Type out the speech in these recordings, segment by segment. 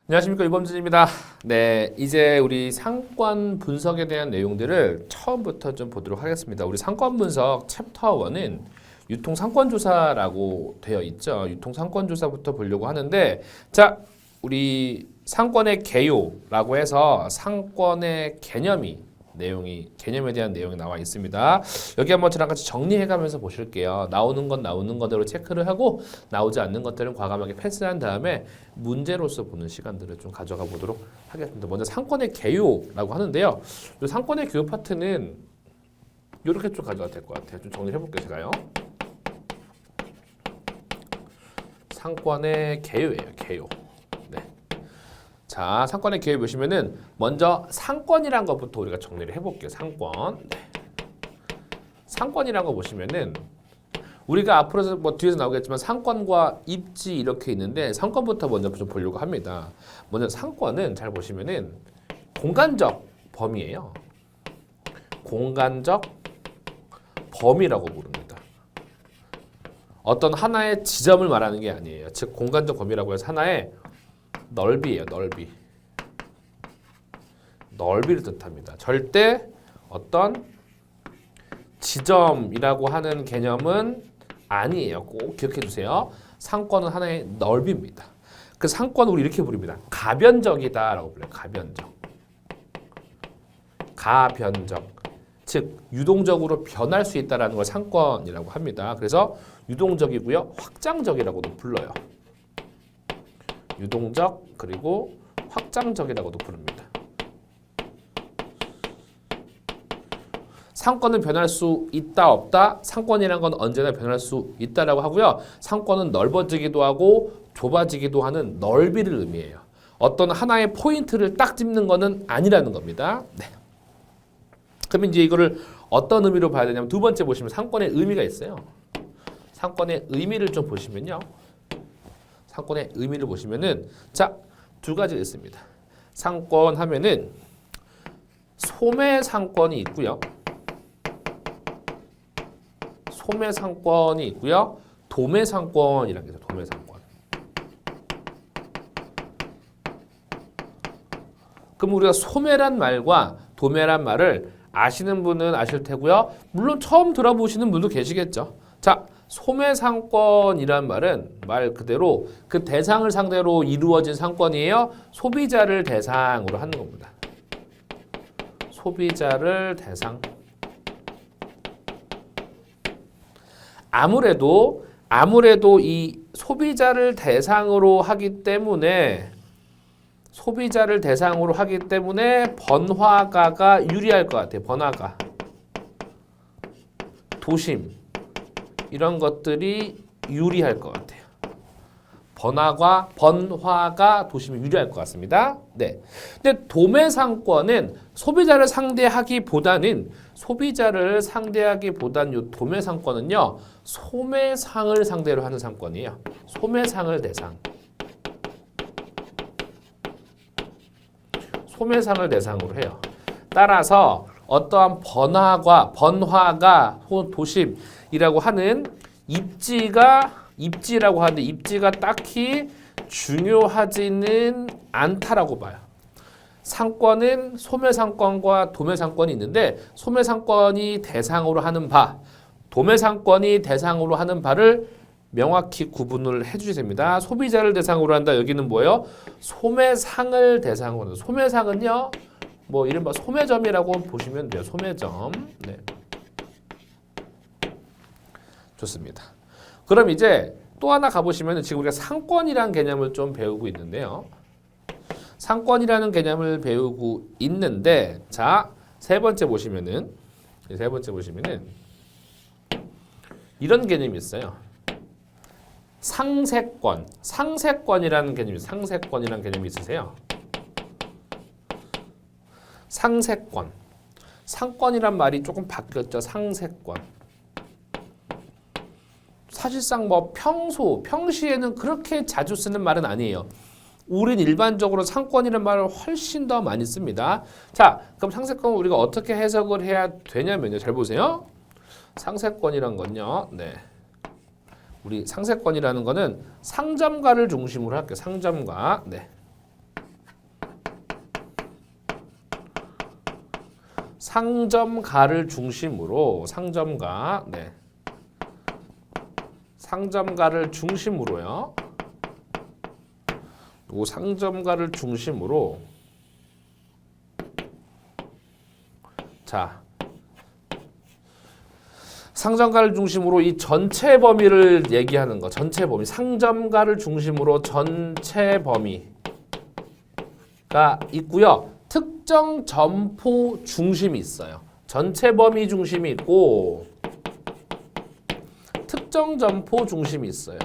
안녕하십니까, 유범준입니다. 네, 이제 우리 상권 분석에 대한 내용들을 처음부터 좀 보도록 하겠습니다. 우리 상권 분석 챕터 1은 유통 상권 조사라고 되어 있죠. 유통 상권 조사부터 보려고 하는데, 자, 우리 상권의 개요라고 해서 상권의 개념에 대한 내용이 나와 있습니다. 여기 한번 저랑 같이 정리해가면서 보실게요. 나오는 건 나오는 거대로 체크를 하고 나오지 않는 것들은 과감하게 패스한 다음에 문제로서 보는 시간들을 좀 가져가 보도록 하겠습니다. 먼저 상권의 개요라고 하는데요. 이 상권의 개요 파트는 이렇게 좀 가져가도 될 것 같아요. 좀 정리해 볼게요, 제가요. 상권의 개요예요, 개요. 네. 자, 상권의 개요 보시면은 먼저 상권이란 것부터 우리가 정리를 해볼게요. 상권. 네. 상권이란 거 보시면은 우리가 앞으로 뭐 뒤에서 나오겠지만 상권과 입지 이렇게 있는데 상권부터 먼저 좀 보려고 합니다. 먼저 상권은 잘 보시면은 공간적 범위예요. 공간적 범위라고 부릅니다. 어떤 하나의 지점을 말하는 게 아니에요. 즉 공간적 범위라고 해서 하나의 넓이에요. 넓이를 뜻합니다. 절대 어떤 지점이라고 하는 개념은 아니에요. 꼭 기억해 주세요. 상권은 하나의 넓이입니다. 그 상권을 우리 이렇게 부릅니다. 가변적이다라고 불러요. 가변적. 즉 유동적으로 변할 수 있다라는 걸 상권이라고 합니다. 그래서 유동적이고요. 확장적이라고도 불러요. 유동적 그리고 확장적이라고도 부릅니다. 상권은 변할 수 있다 없다. 상권이란 건 언제나 변할 수 있다라고 하고요. 상권은 넓어지기도 하고 좁아지기도 하는 넓이를 의미해요. 어떤 하나의 포인트를 딱 짚는 거는 아니라는 겁니다. 네. 그럼 이제 이거를 어떤 의미로 봐야 되냐면 두 번째 보시면 상권의 의미가 있어요. 상권의 의미를 좀 보시면요. 상권의 의미를 보시면은 자, 두 가지가 있습니다. 상권 하면은 소매 상권이 있고요. 소매 상권이 있고요. 도매 상권이라는 게 있어요. 도매 상권. 그럼 우리가 소매란 말과 도매란 말을 아시는 분은 아실 테고요. 물론 처음 들어보시는 분도 계시겠죠. 자, 소매 상권이란 말은 말 그대로 그 대상을 상대로 이루어진 상권이에요. 소비자를 대상으로 하는 겁니다. 소비자를 대상. 아무래도 이 소비자를 대상으로 하기 때문에 번화가가 유리할 것 같아요. 번화가, 도심 이런 것들이 유리할 것 같아요. 번화가 도심이 유리할 것 같습니다. 네. 근데 도매 상권은 소비자를 상대하기보다는 요 도매 상권은요. 소매상을 상대로 하는 상권이에요. 소매상을 대상으로 해요. 따라서 어떠한 번화가 혹은 도심이라고 하는 입지라고 하는데 입지가 딱히 중요하지는 않다라고 봐요. 상권은 소매상권과 도매상권이 있는데 소매상권이 대상으로 하는 바, 도매상권이 대상으로 하는 바를 명확히 구분을 해주셔야 됩니다. 소비자를 대상으로 한다. 여기는 뭐예요? 소매상을 대상으로 한다. 소매상은요. 뭐 이른바 소매점이라고 보시면 돼요. 소매점. 네. 좋습니다. 그럼 이제 또 하나 가보시면 지금 우리가 상권이라는 개념을 좀 배우고 있는데요. 상권이라는 개념을 배우고 있는데 자, 세 번째 보시면은 이런 개념이 있어요. 상세권이라는 개념이 있으세요? 상권이란 말이 조금 바뀌었죠. 상세권. 사실상 뭐 평시에는 그렇게 자주 쓰는 말은 아니에요. 우린 일반적으로 상권이라는 말을 훨씬 더 많이 씁니다. 자, 그럼 상세권을 우리가 어떻게 해석을 해야 되냐면요. 잘 보세요. 상세권이란 건요. 네. 우리 상세권이라는 거는 상점가를 중심으로 할게요. 상점가. 네. 상점가를 중심으로 상점가, 네. 상점가를 중심으로요. 요 상점가를 중심으로 자, 상점가를 중심으로 이 전체 범위를 얘기하는 거. 전체 범위. 상점가를 중심으로 전체 범위가 있고요. 특정 점포 중심이 있어요. 전체 범위 중심이 있고 특정 점포 중심이 있어요.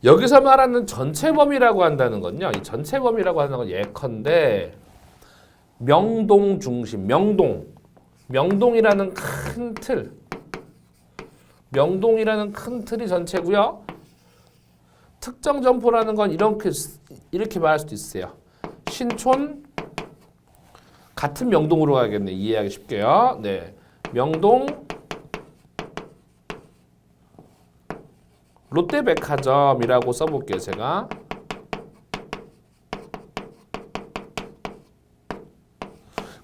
여기서 말하는 전체 범위라고 한다는 건요. 이 전체 범위라고 하는 건 예컨대 명동 중심, 명동이라는 큰 틀. 명동이라는 큰 틀이 전체고요. 특정 점포라는 건 이렇게 말할 수도 있어요. 신촌 같은 명동으로 가겠네. 이해하기 쉽게요. 네, 명동 롯데백화점이라고 써볼게요. 제가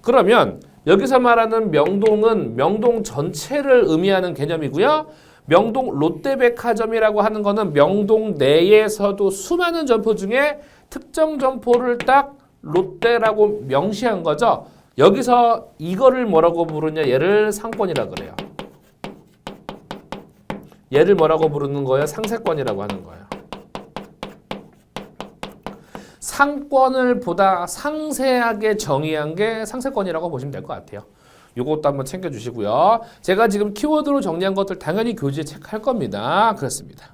그러면 여기서 말하는 명동은 명동 전체를 의미하는 개념이고요. 명동 롯데백화점이라고 하는 거는 명동 내에서도 수많은 점포 중에 특정 점포를 딱 롯데라고 명시한 거죠. 여기서 이거를 뭐라고 부르냐? 얘를 상권이라 그래요. 얘를 뭐라고 부르는 거예요? 상세권이라고 하는 거예요. 상권을 보다 상세하게 정의한 게 상세권이라고 보시면 될 것 같아요. 이것도 한번 챙겨주시고요. 제가 지금 키워드로 정리한 것들 당연히 교재에 체크할 겁니다. 그렇습니다.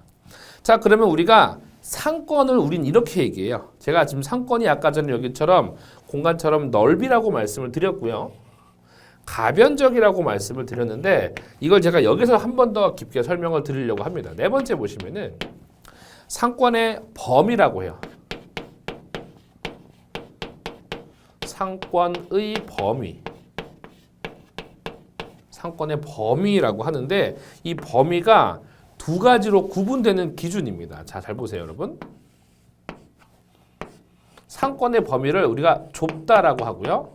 자, 그러면 우리가 상권을 우린 이렇게 얘기해요. 제가 지금 상권이 아까 전에 여기처럼 공간처럼 넓이라고 말씀을 드렸고요. 가변적이라고 말씀을 드렸는데 이걸 제가 여기서 한 번 더 깊게 설명을 드리려고 합니다. 네 번째 보시면은 상권의 범위라고 해요. 상권의 범위. 상권의 범위라고 하는데 이 범위가 두 가지로 구분되는 기준입니다. 자, 잘 보세요, 여러분. 상권의 범위를 우리가 좁다라고 하고요.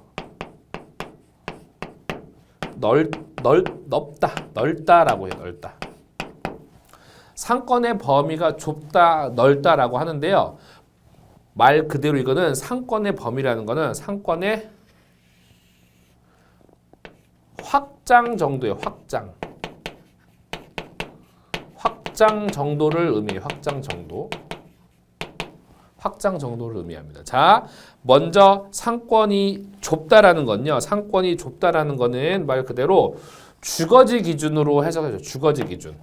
넓다라고 해요. 넓다. 상권의 범위가 좁다, 넓다라고 하는데요. 말 그대로 이거는 상권의 범위라는 거는 상권의 확장 정도예요. 확장 정도를 의미해요. 확장 정도를 의미합니다. 자, 먼저 상권이 좁다라는 건요. 상권이 좁다라는 거는 말 그대로 주거지 기준으로 해석해줘. 주거지 기준.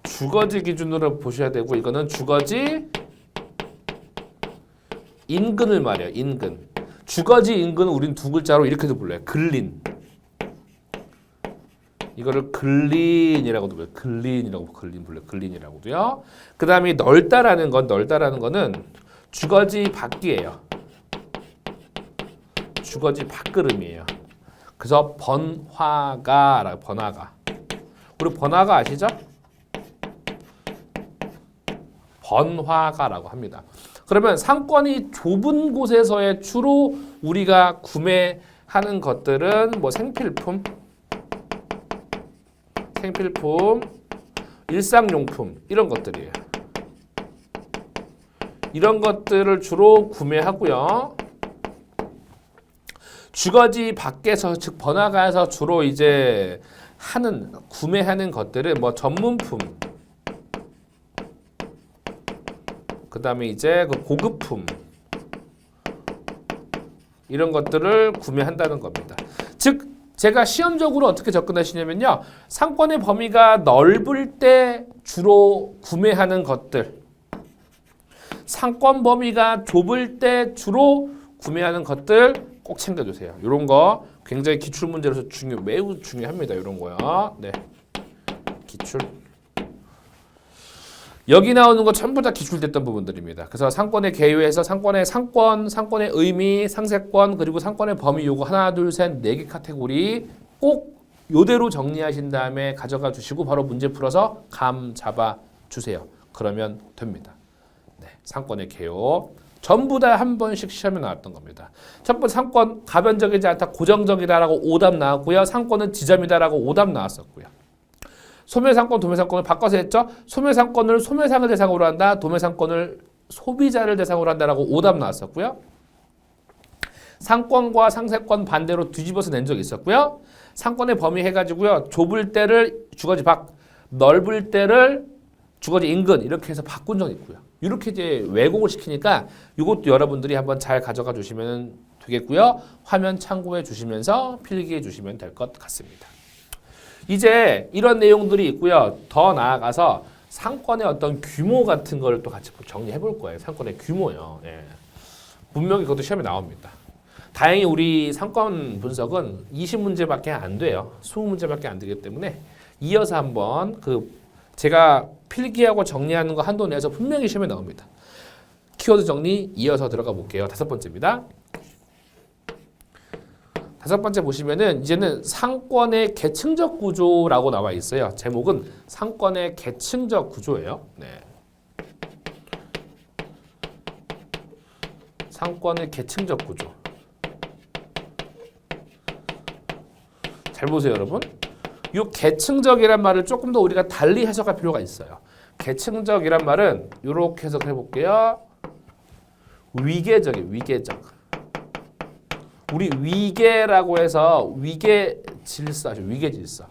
주거지 기준으로 보셔야 되고 이거는 주거지 인근을 말해요. 인근. 주거지 인근은 우린 두 글자로 이렇게도 불러요. 근린. 이거를 근린이라고도 불러요. 근린 불러요. 근린이라고도요. 그 다음에 넓다라는 거는 주거지 밖이에요. 주거지 밖을음이에요. 그래서 번화가. 우리 번화가 아시죠? 번화가라고 합니다. 그러면 상권이 좁은 곳에서의 주로 우리가 구매하는 것들은 뭐 생필품, 일상용품 이런 것들이에요. 이런 것들을 주로 구매하고요. 주거지 밖에서 즉 번화가에서 주로 이제 구매하는 것들은 뭐 전문품, 그 다음에 이제 그 고급품 이런 것들을 구매한다는 겁니다. 즉 제가 시험적으로 어떻게 접근하시냐면요. 상권의 범위가 넓을 때 주로 구매하는 것들, 상권 범위가 좁을 때 주로 구매하는 것들 꼭 챙겨주세요. 이런 거 굉장히 기출문제로서 매우 중요합니다. 이런 거요. 네, 기출. 여기 나오는 거 전부 다 기출됐던 부분들입니다. 그래서 상권의 개요에서 상권의 의미, 상세권, 그리고 상권의 범위 요거 하나, 둘, 셋, 네 개 카테고리 꼭 요대로 정리하신 다음에 가져가 주시고 바로 문제 풀어서 감 잡아 주세요. 그러면 됩니다. 네, 상권의 개요. 전부 다 한 번씩 시험에 나왔던 겁니다. 첫 번째 상권 가변적이지 않다, 고정적이다라고 오답 나왔고요. 상권은 지점이다라고 오답 나왔었고요. 소매상권, 도매상권을 바꿔서 했죠. 소매상권을 소매상을 대상으로 한다, 도매상권을 소비자를 대상으로 한다라고 오답 나왔었고요. 상권과 상세권 반대로 뒤집어서 낸 적이 있었고요. 상권의 범위 해가지고요. 좁을 때를 주거지 밖, 넓을 때를 주거지 인근 이렇게 해서 바꾼 적이 있고요. 이렇게 이제 왜곡을 시키니까 이것도 여러분들이 한번 잘 가져가 주시면 되겠고요. 화면 참고해 주시면서 필기해 주시면 될 것 같습니다. 이제 이런 내용들이 있고요. 더 나아가서 상권의 어떤 규모 같은 걸 또 같이 정리해 볼 거예요. 상권의 규모요. 예. 분명히 그것도 시험에 나옵니다. 다행히 우리 상권 분석은 20문제밖에 안 돼요. 20문제밖에 안 되기 때문에 이어서 한번 제가 필기하고 정리하는 거 한도 내에서 분명히 시험에 나옵니다. 키워드 정리 이어서 들어가 볼게요. 5번째입니다. 5번째 보시면은 이제는 상권의 계층적 구조라고 나와 있어요. 제목은 상권의 계층적 구조예요. 네. 상권의 계층적 구조. 잘 보세요, 여러분. 이 계층적이란 말을 조금 더 우리가 달리 해석할 필요가 있어요. 계층적이란 말은 이렇게 해석해 볼게요. 위계적이에요. 위계적. 우리 위계라고 해서 위계 질서죠. 위계 질서.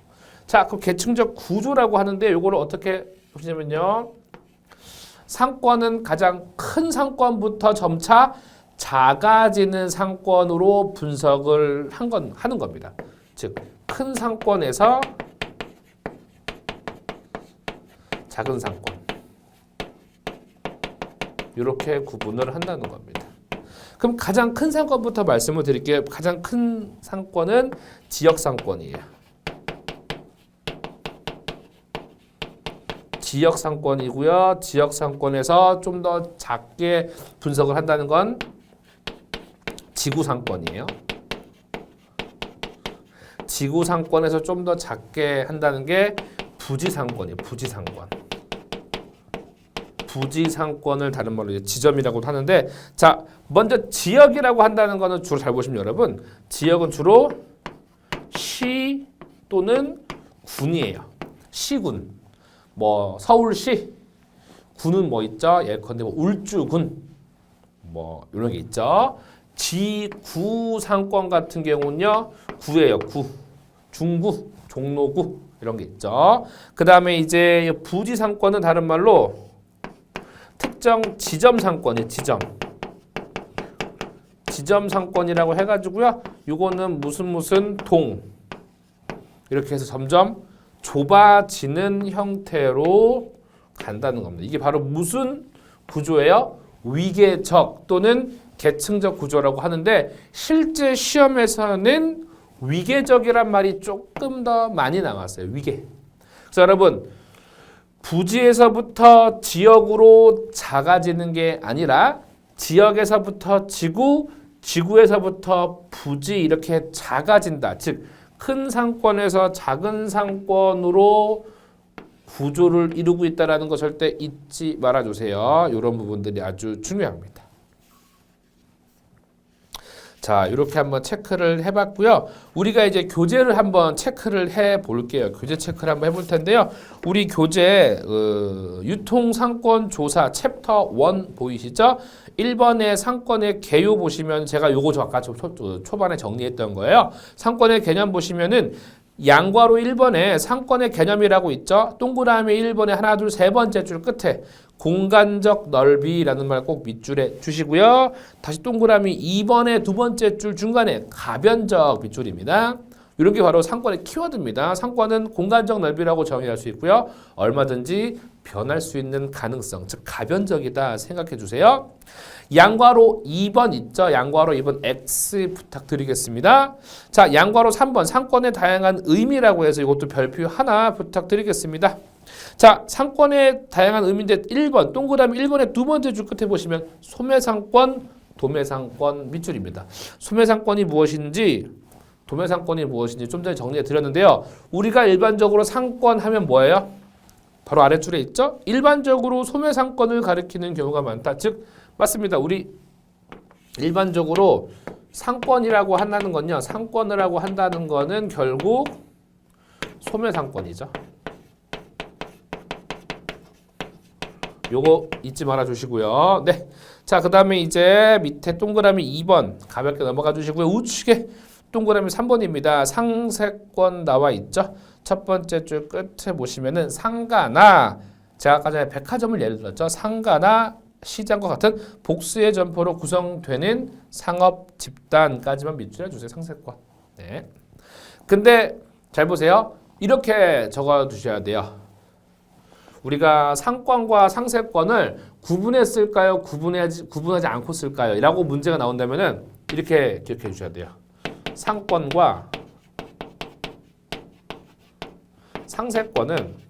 자, 그 계층적 구조라고 하는데 이거를 어떻게 보시냐면요. 상권은 가장 큰 상권부터 점차 작아지는 상권으로 분석을 하는 겁니다. 즉, 큰 상권에서 작은 상권 이렇게 구분을 한다는 겁니다. 그럼 가장 큰 상권부터 말씀을 드릴게요. 가장 큰 상권은 지역 상권이에요. 지역 상권이고요. 지역 상권에서 좀 더 작게 분석을 한다는 건 지구 상권이에요. 지구 상권에서 좀 더 작게 한다는 게 부지 상권이에요. 부지 상권. 부지 상권을 다른 말로 이제 지점이라고도 하는데, 자, 먼저 지역이라고 한다는 거는 주로 잘 보시면 여러분, 지역은 주로 시 또는 군이에요. 시군. 뭐 서울시 군은 뭐 있죠? 예컨대 뭐 울주군 뭐 이런 게 있죠. 지구 상권 같은 경우는요, 구예요. 구. 중구, 종로구 이런 게 있죠. 그 다음에 이제 부지 상권은 다른 말로 특정 지점 상권이에요. 지점 상권이라고 해가지고요. 요거는 무슨 동 이렇게 해서 점점 좁아지는 형태로 간다는 겁니다. 이게 바로 무슨 구조예요? 위계적 또는 계층적 구조라고 하는데, 실제 시험에서는 위계적이란 말이 조금 더 많이 나왔어요. 위계. 그래서 여러분, 부지에서부터 지역으로 작아지는 게 아니라 지역에서부터 지구, 지구에서부터 부지 이렇게 작아진다. 즉, 큰 상권에서 작은 상권으로 구조를 이루고 있다는 거 절대 잊지 말아주세요. 이런 부분들이 아주 중요합니다. 자, 이렇게 한번 체크를 해봤고요. 우리가 이제 교재를 한번 체크를 해볼게요. 교재 체크를 한번 해볼 텐데요. 우리 교재 유통상권조사 챕터 1 보이시죠? 1번의 상권의 개요 보시면 제가 요거 저 아까 초반에 정리했던 거예요. 상권의 개념 보시면은 양괄호 1번에 상권의 개념이라고 있죠. 동그라미 1번에 하나, 둘, 세 번째 줄 끝에 공간적 넓이라는 말 꼭 밑줄에 주시고요. 다시 동그라미 2번에 두 번째 줄 중간에 가변적 밑줄입니다. 이런 게 바로 상권의 키워드입니다. 상권은 공간적 넓이라고 정의할 수 있고요. 얼마든지 변할 수 있는 가능성, 즉 가변적이다 생각해 주세요. 양괄호 2번 있죠? 양괄호 2번 X 부탁드리겠습니다. 자, 양괄호 3번 상권의 다양한 의미라고 해서 이것도 별표 하나 부탁드리겠습니다. 자, 상권의 다양한 의미인데 1번 동그라미 1번의 두 번째 줄 끝에 보시면 소매상권, 도매상권 밑줄입니다. 소매상권이 무엇인지 도매상권이 무엇인지 좀 전에 정리해 드렸는데요. 우리가 일반적으로 상권 하면 뭐예요? 바로 아래줄에 있죠? 일반적으로 소매상권을 가리키는 경우가 많다. 즉 맞습니다. 우리 일반적으로 상권이라고 한다는 건요. 상권이라고 한다는 거는 결국 소매상권이죠. 요거 잊지 말아 주시고요. 네. 자, 그 다음에 이제 밑에 동그라미 2번 가볍게 넘어가 주시고요. 우측에 동그라미 3번입니다. 상세권 나와 있죠. 첫 번째 줄 끝에 보시면은 상가나 제가 아까 전에 백화점을 예를 들었죠. 상가나 시장과 같은 복수의 점포로 구성되는 상업 집단까지만 밑줄해 주세요. 상세권. 네. 근데 잘 보세요. 이렇게 적어 두셔야 돼요. 우리가 상권과 상세권을 구분했을까요? 구분하지 않고 쓸까요? 라고 문제가 나온다면은 이렇게 기억해 주셔야 돼요. 상권과 상세권은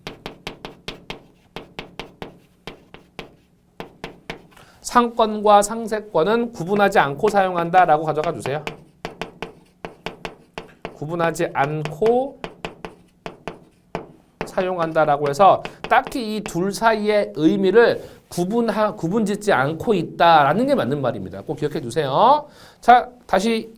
구분하지 않고 사용한다라고 가져가 주세요. 구분하지 않고 사용한다라고 해서 딱히 이 둘 사이의 의미를 구분짓지 않고 있다라는 게 맞는 말입니다. 꼭 기억해 두세요. 자, 다시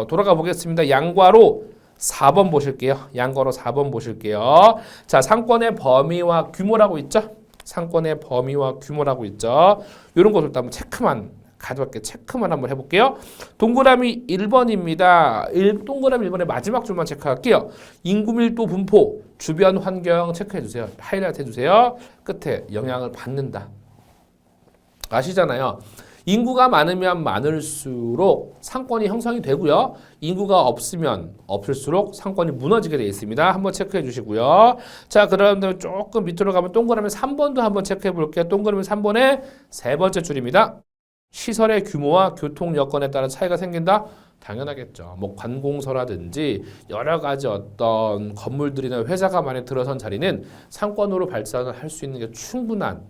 돌아가 보겠습니다. 양괄호 4번 보실게요. 양괄호 4번 보실게요. 자, 상권의 범위와 규모라고 있죠? 상권의 범위와 규모라고 있죠? 이런 것을 한번 체크만 한번 해볼게요. 동그라미 1번입니다. 동그라미 1번의 마지막 줄만 체크할게요. 인구 밀도 분포, 주변 환경 체크해주세요. 하이라이트 해주세요. 끝에 영향을 받는다. 아시잖아요. 인구가 많으면 많을수록 상권이 형성이 되고요. 인구가 없으면 없을수록 상권이 무너지게 되어 있습니다. 한번 체크해 주시고요. 자, 그다음에 조금 밑으로 가면 동그라미 3번도 한번 체크해 볼게요. 동그라미 3번의 세 번째 줄입니다. 시설의 규모와 교통 여건에 따라 차이가 생긴다? 당연하겠죠. 뭐 관공서라든지 여러 가지 어떤 건물들이나 회사가 많이 들어선 자리는 상권으로 발전을 할 수 있는 게 충분한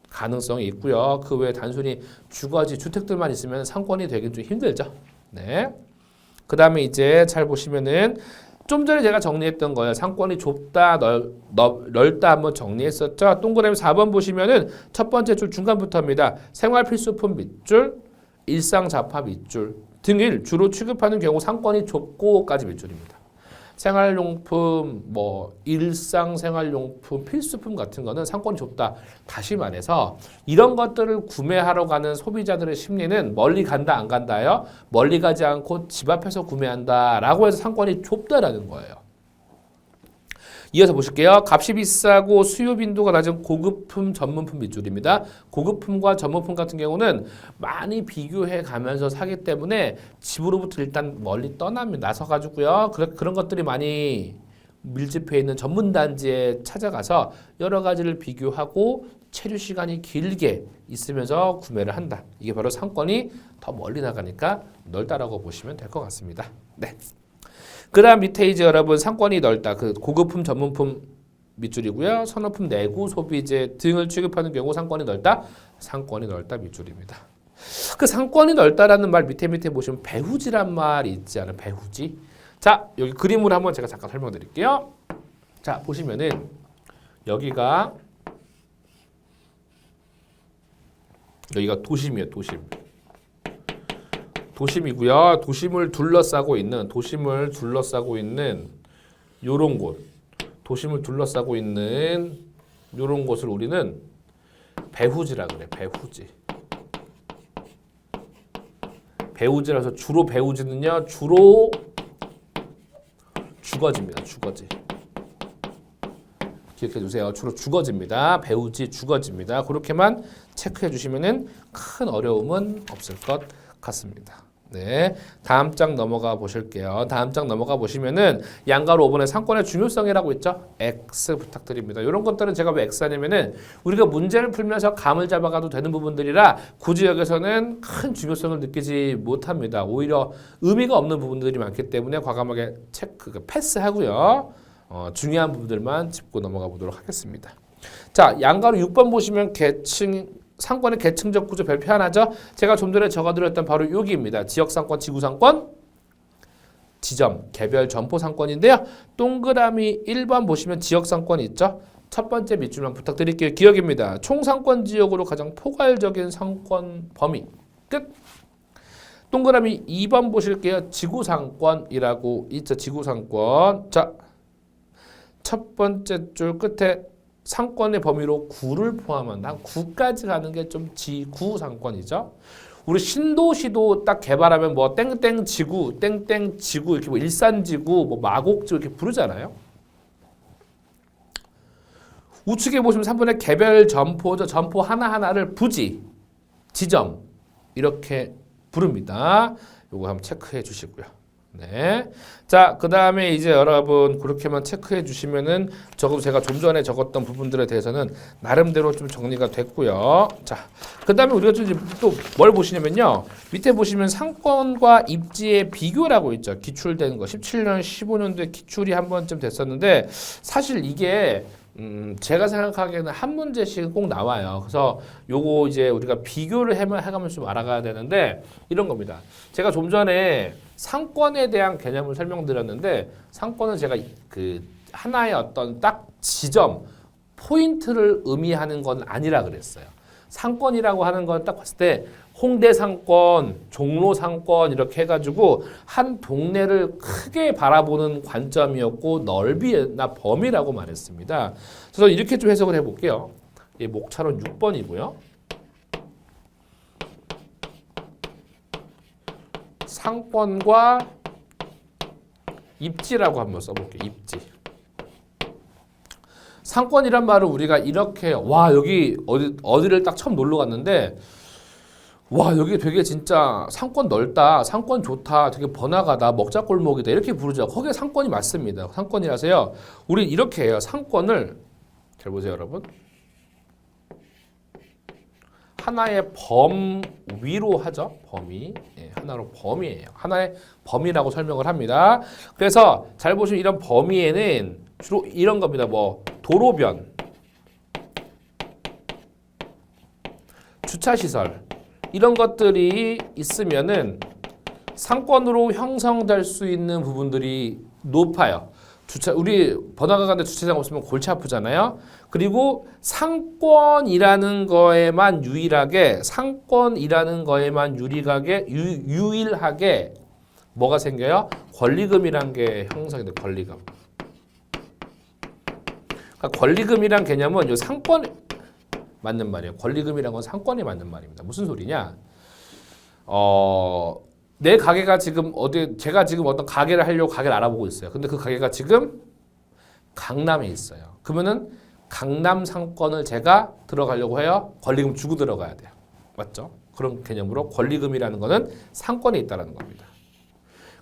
가능성이 있고요. 그 외에 단순히 주거지 주택들만 있으면 상권이 되긴 좀 힘들죠. 네. 그 다음에 이제 잘 보시면은 좀 전에 제가 정리했던 거예요. 상권이 좁다, 넓다 한번 정리했었죠. 동그라미 4번 보시면은 첫 번째 줄 중간부터입니다. 생활 필수품 밑줄, 일상 잡화 밑줄 등을 주로 취급하는 경우 상권이 좁고까지 밑줄입니다. 생활용품, 일상생활용품, 필수품 같은 거는 상권이 좁다. 다시 말해서 이런 것들을 구매하러 가는 소비자들의 심리는 멀리 간다, 안 간다요? 멀리 가지 않고 집 앞에서 구매한다라고 해서 상권이 좁다라는 거예요. 이어서 보실게요. 값이 비싸고 수요 빈도가 낮은 고급품, 전문품 밑줄입니다. 고급품과 전문품 같은 경우는 많이 비교해 가면서 사기 때문에 집으로부터 일단 멀리 떠납니다. 나서가지고요. 그런 것들이 많이 밀집해 있는 전문 단지에 찾아가서 여러 가지를 비교하고 체류 시간이 길게 있으면서 구매를 한다. 이게 바로 상권이 더 멀리 나가니까 넓다라고 보시면 될 것 같습니다. 네. 그 다음 밑에 이제 여러분 상권이 넓다. 그 고급품, 전문품 밑줄이고요. 산업품, 내구, 소비재 등을 취급하는 경우 상권이 넓다. 상권이 넓다 밑줄입니다. 그 상권이 넓다라는 말 밑에 보시면 배후지란 말이 있지 않아요? 배후지. 자, 여기 그림으로 한번 제가 잠깐 설명드릴게요. 자, 보시면은 여기가 도심이에요. 도심이고요. 도심을 둘러싸고 있는 요런 곳. 도심을 둘러싸고 있는 요런 곳을 우리는 배후지라 그래. 배후지라서 주로 배후지는요. 주로 주거지입니다. 주거지. 기억해 주세요. 주로 주거지입니다. 배후지, 주거지입니다. 그렇게만 체크해 주시면은 큰 어려움은 없을 것 같습니다. 네, 다음 장 넘어가 보실게요. 다음 장 넘어가 보시면은 양가로 5번의 상권의 중요성이라고 있죠. X 부탁드립니다. 이런 것들은 제가 왜 X 하냐면은 우리가 문제를 풀면서 감을 잡아가도 되는 부분들이라 굳이 여기서는 큰 중요성을 느끼지 못합니다. 오히려 의미가 없는 부분들이 많기 때문에 과감하게 패스하고요. 중요한 부분들만 짚고 넘어가 보도록 하겠습니다. 자, 양가로 6번 보시면 상권의 계층적 구조 별표 하나죠. 제가 좀 전에 적어드렸던 바로 여기입니다. 지역상권, 지구상권, 지점, 개별 점포 상권인데요. 동그라미 1번 보시면 지역 상권이 있죠. 첫 번째 밑줄만 부탁드릴게요. 기억입니다. 총 상권 지역으로 가장 포괄적인 상권 범위. 끝. 동그라미 2번 보실게요. 지구 상권이라고 있죠. 지구 상권. 자, 첫 번째 줄 끝에 상권의 범위로 구를 포함한다. 구까지 가는 게 좀 지구 상권이죠. 우리 신도시도 딱 개발하면 뭐 땡땡 지구, 땡땡 지구 이렇게 뭐 일산 지구, 뭐 마곡지구 이렇게 부르잖아요. 우측에 보시면 3번의 개별 점포죠. 점포 하나하나를 부지, 지점 이렇게 부릅니다. 요거 한번 체크해 주시고요. 네. 자, 그 다음에 이제 여러분 그렇게만 체크해 주시면은 적어도 제가 좀 전에 적었던 부분들에 대해서는 나름대로 좀 정리가 됐고요. 자, 그 다음에 우리가 또 뭘 보시냐면요. 밑에 보시면 상권과 입지의 비교라고 있죠. 기출되는 거. 17년, 15년도에 기출이 한 번쯤 됐었는데 사실 이게 제가 생각하기에는 한 문제씩 꼭 나와요. 그래서 요거 이제 우리가 비교를 해가면서 좀 알아가야 되는데 이런 겁니다. 제가 좀 전에 상권에 대한 개념을 설명드렸는데 상권은 제가 그 하나의 어떤 딱 지점, 포인트를 의미하는 건 아니라 그랬어요. 상권이라고 하는 건 딱 봤을 때 홍대 상권, 종로 상권 이렇게 해가지고 한 동네를 크게 바라보는 관점이었고 넓이나 범위라고 말했습니다. 그래서 이렇게 좀 해석을 해볼게요. 목차론 6번이고요. 상권과 입지라고 한번 써볼게요. 입지. 상권이란 말을 우리가 이렇게 와 여기 어디를 딱 처음 놀러 갔는데 와 여기 되게 진짜 상권 넓다, 상권 좋다, 되게 번화가다, 먹자골목이다 이렇게 부르죠. 거기에 상권이 맞습니다. 상권이라서요. 우리 이렇게 해요. 상권을 잘 보세요, 여러분. 하나의 범위로 하죠. 범위. 예, 하나로 범위예요. 하나의 범위라고 설명을 합니다. 그래서 잘 보시면 이런 범위에는 주로 이런 겁니다. 뭐 도로변, 주차시설 이런 것들이 있으면은 상권으로 형성될 수 있는 부분들이 높아요. 우리 번화가 가는데 주차장 없으면 골치 아프잖아요. 그리고 상권이라는 거에만 유일하게 유일하게 뭐가 생겨요? 권리금이란 게 형성이 돼요. 권리금. 그러니까 권리금이란 개념은 요 상권 맞는 말이에요. 권리금이란 건 상권에 맞는 말입니다. 무슨 소리냐? 내 가게가 지금 제가 지금 어떤 가게를 하려고 가게를 알아보고 있어요. 근데 그 가게가 지금 강남에 있어요. 그러면은 강남 상권을 제가 들어가려고 해요. 권리금 주고 들어가야 돼요. 맞죠? 그런 개념으로 권리금이라는 거는 상권에 있다는 겁니다.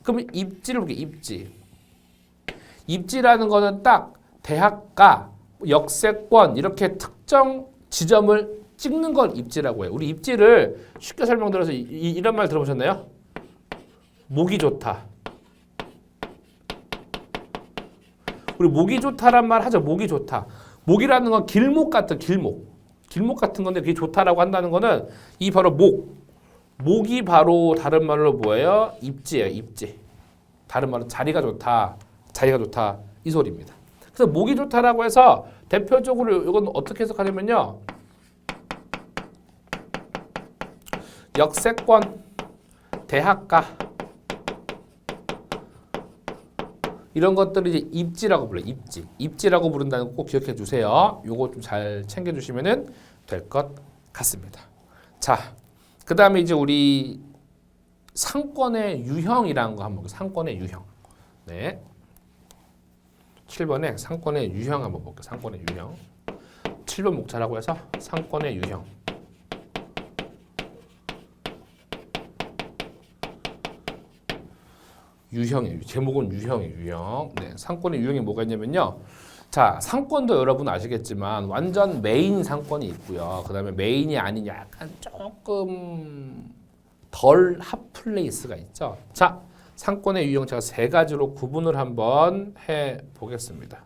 그러면 입지를 볼게요. 입지. 입지라는 거는 딱 대학가, 역세권 이렇게 특정 지점을 찍는 걸 입지라고 해요. 우리 입지를 쉽게 설명드려서 이런 말 들어보셨나요? 목이 좋다. 우리 목이 좋다란 말 하죠. 목이 좋다. 목이라는 건 길목 같은 길목 같은 건데 그게 좋다라고 한다는 거는 이 바로 목이 바로 다른 말로 뭐예요? 입지예요. 입지. 다른 말로 자리가 좋다 이 소리입니다. 그래서 목이 좋다라고 해서 대표적으로 이건 어떻게 해석하냐면요. 역세권, 대학가 이런 것들을 이제 입지라고 불러요. 입지라고 부른다는 거 꼭 기억해 주세요. 요거 좀 잘 챙겨 주시면은 될 것 같습니다. 자, 그 다음에 이제 우리 상권의 유형이라는 거 한번 볼게요. 상권의 유형. 네. 7번에 상권의 유형 한번 볼게요. 상권의 유형. 7번 목차라고 해서 상권의 유형. 유형이에요. 제목은 유형이에요. 유형. 네, 상권의 유형이 뭐가 있냐면요. 자, 상권도 여러분 아시겠지만 완전 메인 상권이 있고요. 그 다음에 메인이 아닌 약간 조금 덜 핫플레이스가 있죠. 자, 상권의 유형 제가 세 가지로 구분을 한번 해보겠습니다.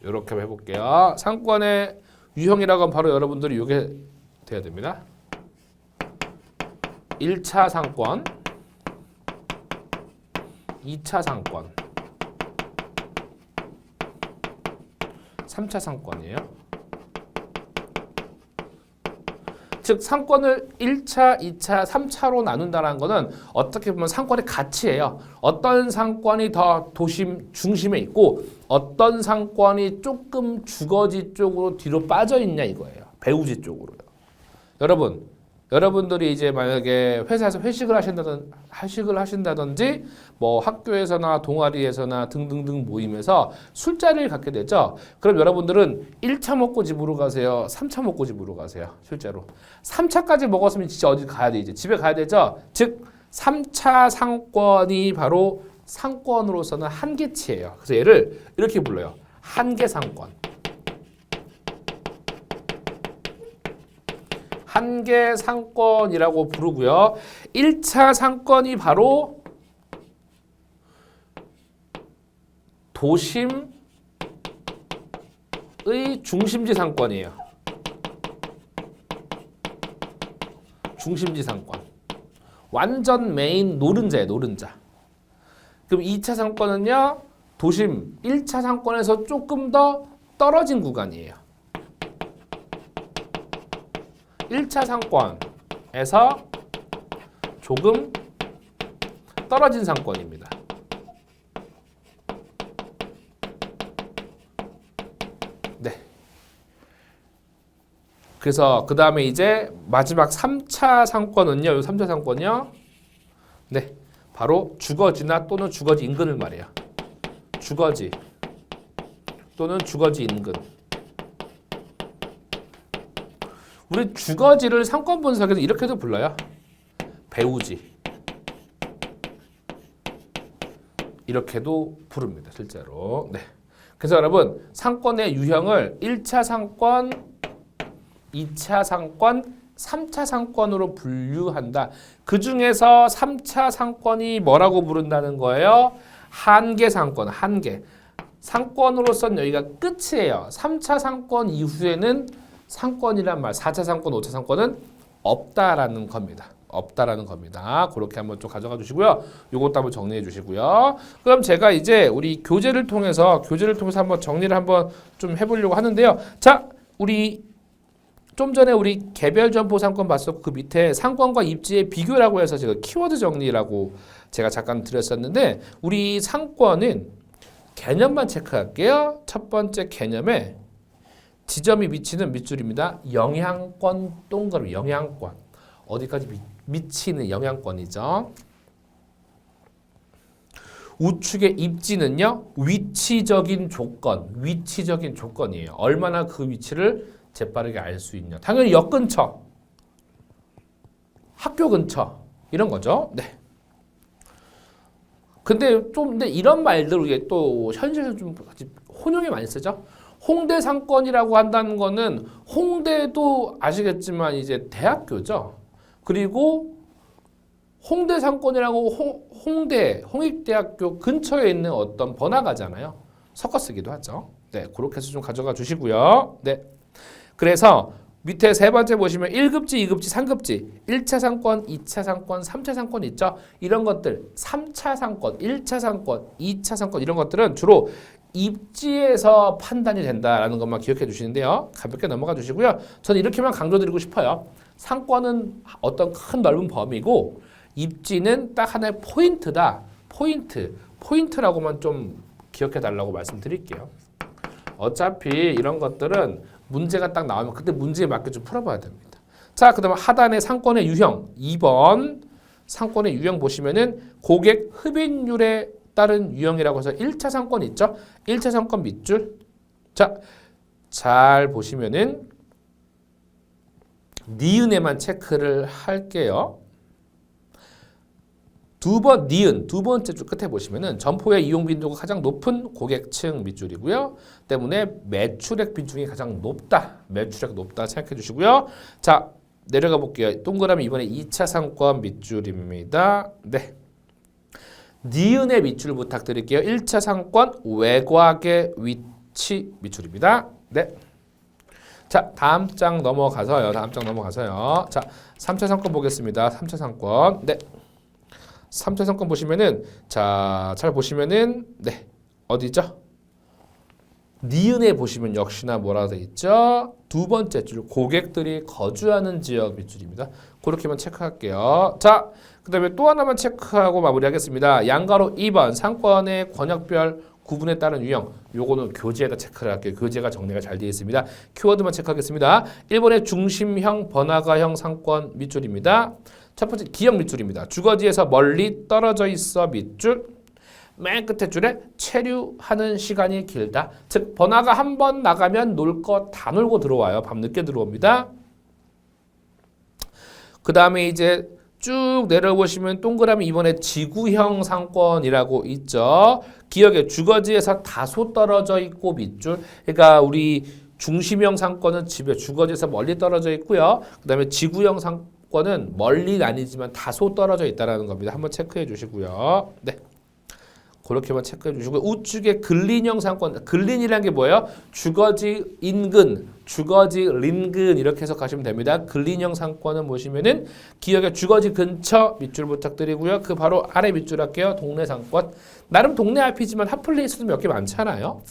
이렇게 해볼게요. 상권의 유형이라고 하면 바로 여러분들이 이게 돼야 됩니다. 1차 상권, 2차 상권, 3차 상권이에요. 즉 상권을 1차, 2차, 3차로 나눈다는 것은 어떻게 보면 상권의 가치예요. 어떤 상권이 더 도심 중심에 있고 어떤 상권이 조금 주거지 쪽으로 뒤로 빠져 있냐 이거예요. 배우지 쪽으로요. 여러분들이 이제 만약에 회사에서 회식을 하신다든지 뭐 학교에서나 동아리에서나 등등등 모임에서 술자리를 갖게 되죠. 그럼 여러분들은 1차 먹고 집으로 가세요? 3차 먹고 집으로 가세요? 실제로. 3차까지 먹었으면 진짜 어디 가야 돼? 이제 집에 가야 되죠. 즉 3차 상권이 바로 상권으로서는 한계치예요. 그래서 얘를 이렇게 불러요. 한계 상권. 한계 상권이라고 부르고요. 1차 상권이 바로 도심의 중심지 상권이에요. 중심지 상권. 완전 메인 노른자예요. 노른자. 그럼 2차 상권은요. 도심 1차 상권에서 조금 더 떨어진 구간이에요. 1차 상권에서 조금 떨어진 상권입니다. 네. 그래서 그 다음에 이제 마지막 3차 상권은요. 이 3차 상권이요. 네. 바로 주거지나 또는 주거지 인근을 말해요. 주거지 또는 주거지 인근. 우리 주거지를 상권 분석에서 이렇게도 불러요. 배우지. 이렇게도 부릅니다. 실제로. 네. 그래서 여러분 상권의 유형을 1차 상권, 2차 상권, 3차 상권으로 분류한다. 그 중에서 3차 상권이 뭐라고 부른다는 거예요? 한계 상권, 한계. 상권으로서는 여기가 끝이에요. 3차 상권 이후에는 상권이란 말, 4차 상권, 5차 상권은 없다라는 겁니다. 없다라는 겁니다. 그렇게 한번 좀 가져가 주시고요. 요것도 한번 정리해 주시고요. 그럼 제가 이제 우리 교재를 통해서 한번 정리를 한번 좀 해보려고 하는데요. 자, 우리 좀 전에 우리 개별 점포 상권 봤었고 그 밑에 상권과 입지의 비교라고 해서 제가 키워드 정리라고 제가 잠깐 드렸었는데 우리 상권은 개념만 체크할게요. 첫 번째 개념에 지점이 미치는 밑줄입니다. 영향권 동그라미, 영향권. 어디까지 미치는 영향권이죠. 우측의 입지는요. 위치적인 조건이에요. 얼마나 그 위치를 재빠르게 알 수 있냐. 당연히 역 근처, 학교 근처 이런 거죠. 네. 근데 이런 말들 우리가 또 현실에서 좀 혼용이 많이 쓰죠. 홍대 상권이라고 한다는 거는 홍대도 아시겠지만 이제 대학교죠. 그리고 홍대 상권이라고 홍익대학교 근처에 있는 어떤 번화가잖아요. 섞어 쓰기도 하죠. 네, 그렇게 해서 좀 가져가 주시고요. 네. 그래서 밑에 세 번째 보시면 1급지, 2급지, 3급지 1차 상권, 2차 상권, 3차 상권 있죠. 이런 것들 3차 상권, 1차 상권, 2차 상권 이런 것들은 주로 입지에서 판단이 된다라는 것만 기억해 주시는데요. 가볍게 넘어가 주시고요. 저는 이렇게만 강조드리고 싶어요. 상권은 어떤 큰 넓은 범위고 입지는 딱 하나의 포인트다. 포인트라고만 좀 기억해 달라고 말씀드릴게요. 어차피 이런 것들은 문제가 딱 나오면 그때 문제에 맞게 좀 풀어봐야 됩니다. 자, 그 다음에 하단의 상권의 유형 2번 상권의 유형 보시면은 고객 흡인율에 따른 유형이라고 해서 1차 상권 있죠? 1차 상권 밑줄. 자, 잘 보시면은 니은에만 체크를 할게요. 니은 두 번째 줄 끝에 보시면은 점포의 이용 빈도가 가장 높은 고객층 밑줄이고요. 때문에 매출액 비중이 가장 높다. 매출액 높다 생각해 주시고요. 자, 내려가 볼게요. 동그라미 이번에 2차 상권 밑줄입니다. 네. 니은의 밑줄 부탁드릴게요. 1차 상권 외곽의 위치 밑줄입니다. 네. 자, 다음 장 넘어가서요. 자, 3차 상권 보겠습니다. 3차 상권. 네. 3차 상권 보시면은 자, 잘 보시면은 네. 어디죠? 니은에 보시면 역시나 뭐라 돼 있죠? 두 번째 줄 고객들이 거주하는 지역 밑줄입니다. 그렇게만 체크할게요. 자, 그 다음에 또 하나만 체크하고 마무리하겠습니다. 양가로 2번 상권의 권역별 구분에 따른 유형. 요거는 교재에다 체크를 할게요. 교재가 정리가 잘 되어 있습니다. 키워드만 체크하겠습니다. 1번의 중심형 번화가형 상권 밑줄입니다. 첫 번째 기역 밑줄입니다. 주거지에서 멀리 떨어져 있어 밑줄. 맨 끝에 줄에 체류하는 시간이 길다. 즉 번화가 한 번 나가면 놀 거 다 놀고 들어와요. 밤늦게 들어옵니다. 그 다음에 이제 쭉 내려보시면 동그라미 이번에 지구형 상권이라고 있죠. 기억에 주거지에서 다소 떨어져 있고 밑줄. 그러니까 우리 중심형 상권은 집에 주거지에서 멀리 떨어져 있고요. 그 다음에 지구형 상권은 멀리는 아니지만 다소 떨어져 있다는 겁니다. 한번 체크해 주시고요. 네. 그렇게만 체크해 주시고 우측에 근린형 상권, 근린이라는 게 뭐예요? 주거지 인근, 주거지邻근 이렇게 해석하시면 됩니다. 근린형 상권은 보시면은 기억에 주거지 근처 밑줄 부탁드리고요. 그 바로 아래 밑줄 할게요. 동네 상권. 나름 동네 앞이지만 핫플레이스도 몇 개 많잖아요.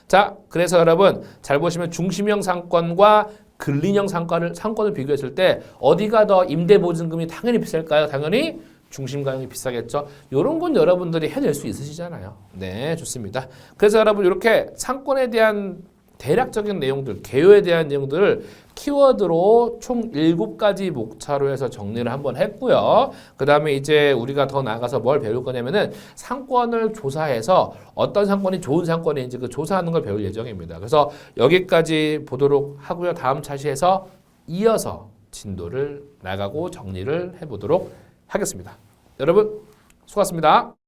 자, 그래서 여러분 잘 보시면 중심형 상권과 근린형 상권을 비교했을 때 어디가 더 임대보증금이 당연히 비쌀까요? 당연히 중심 가격이 비싸겠죠. 이런 건 여러분들이 해낼 수 있으시잖아요. 네, 좋습니다. 그래서 여러분 이렇게 상권에 대한 대략적인 내용들, 개요에 대한 내용들을 키워드로 총 7가지 목차로 해서 정리를 한번 했고요. 그 다음에 이제 우리가 더 나아가서 뭘 배울 거냐면은 상권을 조사해서 어떤 상권이 좋은 상권인지 그 조사하는 걸 배울 예정입니다. 그래서 여기까지 보도록 하고요. 다음 차시에서 이어서 진도를 나가고 정리를 해보도록 하겠습니다. 여러분 수고하셨습니다.